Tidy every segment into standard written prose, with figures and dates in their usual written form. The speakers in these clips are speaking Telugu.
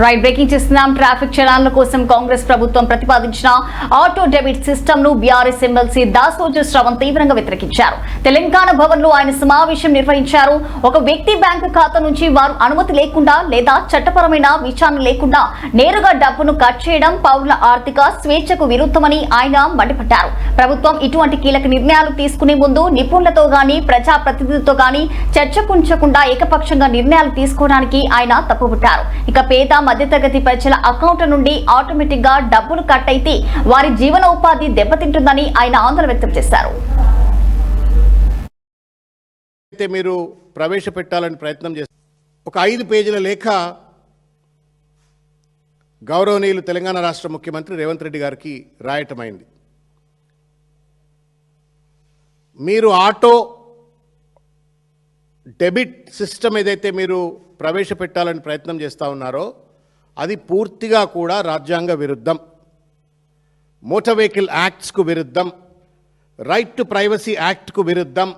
రైట్ బ్రేకింగ్ చేస్తున్నాం. ట్రాఫిక్ చలాన్ల కోసం కాంగ్రెస్ ప్రభుత్వం ప్రతిపాదించిన ఆటో డెబిట్ సిస్టమ్ ను బీఆర్ఎస్ ఎమ్మెల్సీ దాసోజు శ్రవణ్ తీవ్రంగా వ్యతిరేకించారు. తెలంగాణ భవన్ లో ఆయన సమావేశం నిర్వహించారు. ఒక వ్యక్తి బ్యాంకు ఖాతా నుంచి వారు అనుమతి లేకుండా లేదా చట్టపరమైన విచారణ లేకుండా నేరుగా డబ్బును కట్ చేయడం పౌరుల ఆర్థిక స్వేచ్ఛకు విరుద్ధమని ఆయన మండిపడ్డారు. ప్రభుత్వం ఇటువంటి కీలక నిర్ణయాలు తీసుకునే ముందు నిపుణులతో గాని ప్రజాప్రతినిధులతో గాని చర్చకుంచకుండా ఏకపక్షంగా నిర్ణయాలు తీసుకోవడానికి ఆయన తప్పుపట్టారు. ఇక పేద మధ్యతరగతి ప్రజల అకౌంట్ నుండి ఆటోమేటిక్ గా డబ్బులు కట్ అయితే వారి జీవన ఉపాధి దెబ్బతింటుందని ఆయన ఆందోళన వ్యక్తం చేశారు. మీరు ప్రవేశపెట్టాలని ప్రయత్నం చేస్తారు. ఒక 5 పేజీల లేఖ గౌరవనీయులు తెలంగాణ రాష్ట్ర ముఖ్యమంత్రి రేవంత్ రెడ్డి గారికి రాయటమైంది. మీరు ఆటో డెబిట్ సిస్టమ్ ఏదైతే మీరు ప్రవేశపెట్టాలని ప్రయత్నం చేస్తూ ఉన్నారో అది పూర్తిగా కూడా రాజ్యాంగ విరుద్ధం, మోటార్ వెహికల్ యాక్ట్స్కు విరుద్ధం, రైట్ టు ప్రైవసీ యాక్ట్కు విరుద్ధం.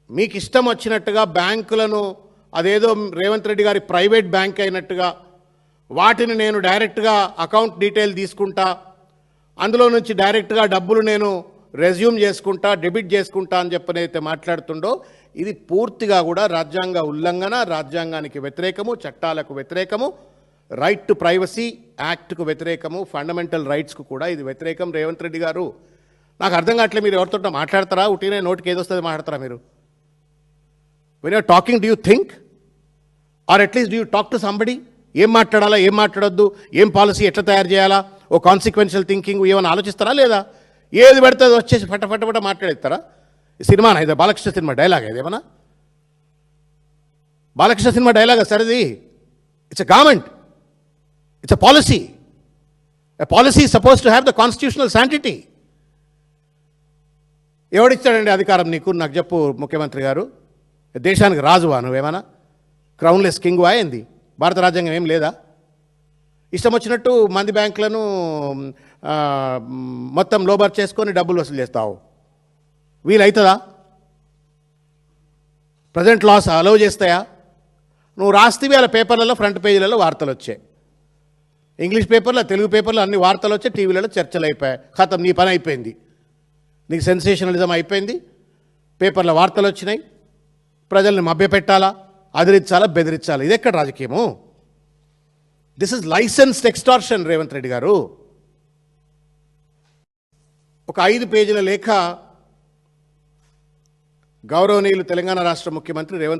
మీకు ఇష్టం వచ్చినట్టుగా బ్యాంకులను అదేదో రేవంత్ రెడ్డి గారి ప్రైవేట్ బ్యాంక్ అయినట్టుగా వాటిని నేను డైరెక్ట్గా అకౌంట్ డీటెయిల్ తీసుకుంటా, అందులో నుంచి డైరెక్ట్గా డబ్బులు నేను రెజ్యూమ్ చేసుకుంటా, డెబిట్ చేసుకుంటా అని చెప్పనైతే మాట్లాడుతుండో ఇది పూర్తిగా కూడా రాజ్యాంగ ఉల్లంఘన, రాజ్యాంగానికి వ్యతిరేకము, చట్టాలకు వ్యతిరేకము, రైట్ టు ప్రైవసీ యాక్ట్కు వ్యతిరేకము, ఫండమెంటల్ రైట్స్కు కూడా ఇది వ్యతిరేకం. రేవంత్ రెడ్డి గారు నాకు అర్థం కావట్లేదు, మీరు ఎవరితో మాట్లాడతారా? ఉట్టినే నోటికి ఏదొస్తుంది మాట్లాడతారా మీరు? When you're talking do you think are at least do you talk to somebody? ఏం మాట్లాడాలా, ఏం మాట్లాడొద్దు, ఏం పాలసీ ఎట్లా తయారు చేయాలా, ఓ కాన్సిక్వెన్షియల్ థింకింగ్ ఏమైనా ఆలోచిస్తారా లేదా? ఏది పెడితే అది వచ్చేసి ఫట మాట్లాడేస్తారా? సినిమానా ఇది? బాలకృష్ణ సినిమా డైలాగ్ ఇది ఏమన్నా? బాలకృష్ణ సినిమా డైలాగ్ సరేది? It's a government, it's a policy. A policy is suppose to have the constitutional sanctity. ఎవడిచ్చాడండి అధికారం నీకు? నాకు చెప్పు ముఖ్యమంత్రి గారు. దేశానికి రాజువా నువ్వేమన్నా? క్రౌన్లెస్ కింగ్ వా ఏంది? భారత రాజ్యాంగం ఏం లేదా? ఇష్టం వచ్చినట్టు మంది బ్యాంకులను మొత్తం లోబర్ చేసుకొని డబ్బులు వసూలు చేస్తావు. వీలవుతుందా? ప్రజెంట్ లాస్ అలౌ చేస్తాయా? నువ్వు రాస్తేవి అలా పేపర్లలో ఫ్రంట్ పేజీలలో వార్తలు వచ్చాయి, ఇంగ్లీష్ పేపర్లో, తెలుగు పేపర్లో అన్ని వార్తలు వచ్చాయి, టీవీలలో చర్చలు అయిపోయాయి. ఖతం, నీ పని అయిపోయింది. నీకు సెన్సేషనలిజం అయిపోయింది. పేపర్లో వార్తలు వచ్చినాయి, ప్రజల్ని మభ్యపెట్టాలా, అదిరించాలా, బెదిరించాలా. ఇది ఎక్కడ రాజకీయము? This is licensed extortion Revanth Reddy గారు. ఒక 5 పేజీల లేఖ గౌరవనీయులు తెలంగాణ రాష్ట్ర ముఖ్యమంత్రి రేవంత్